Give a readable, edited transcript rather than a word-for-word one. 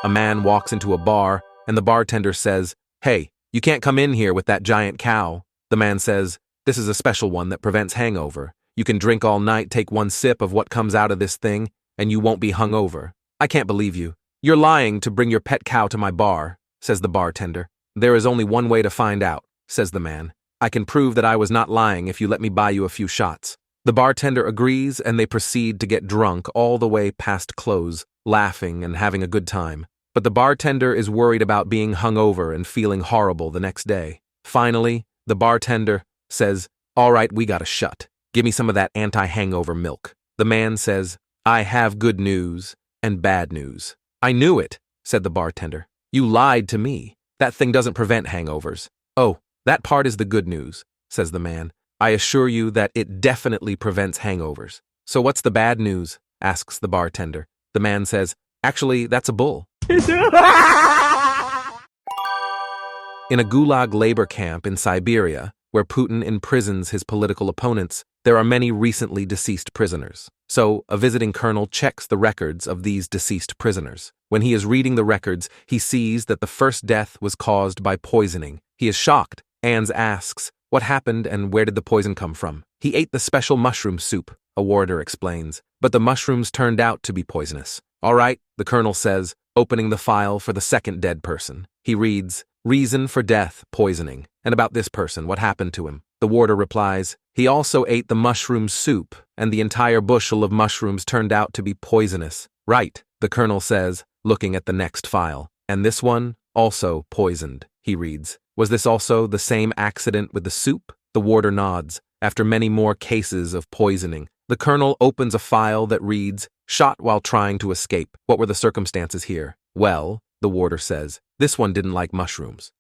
A man walks into a bar, and the bartender says, "Hey, you can't come in here with that giant cow." The man says, "This is a special one that prevents hangover. You can drink all night, take one sip of what comes out of this thing, and you won't be hungover." "I can't believe you. You're lying to bring your pet cow to my bar," says the bartender. "There is only one way to find out," says the man. "I can prove that I was not lying if you let me buy you a few shots." The bartender agrees, and they proceed to get drunk all the way past close, laughing and having a good time. But the bartender is worried about being hungover and feeling horrible the next day. Finally, the bartender says, "All right, we got a shut. Give me some of that anti-hangover milk." The man says, "I have good news and bad news." "I knew it," said the bartender. "You lied to me. That thing doesn't prevent hangovers." "Oh, that part is the good news," says the man. "I assure you that it definitely prevents hangovers." "So what's the bad news?" asks the bartender. The man says, "Actually, that's a bull." In a Gulag labor camp in Siberia, where Putin imprisons his political opponents, there are many recently deceased prisoners. So, a visiting colonel checks the records of these deceased prisoners. When he is reading the records, he sees that the first death was caused by poisoning. He is shocked. Ans asks, "What happened and where did the poison come from?" "He ate the special mushroom soup," a warder explains, "but the mushrooms turned out to be poisonous." "All right," the colonel says, opening the file for the second dead person. He reads, "Reason for death, poisoning. And about this person, what happened to him?" The warder replies, "He also ate the mushroom soup, and the entire bushel of mushrooms turned out to be poisonous." "Right," the colonel says, looking at the next file. "And this one, also poisoned," he reads. "Was this also the same accident with the soup?" The warder nods. After many more cases of poisoning, the colonel opens a file that reads, "Shot while trying to escape. What were the circumstances here?" "Well," the warder says, "this one didn't like mushrooms."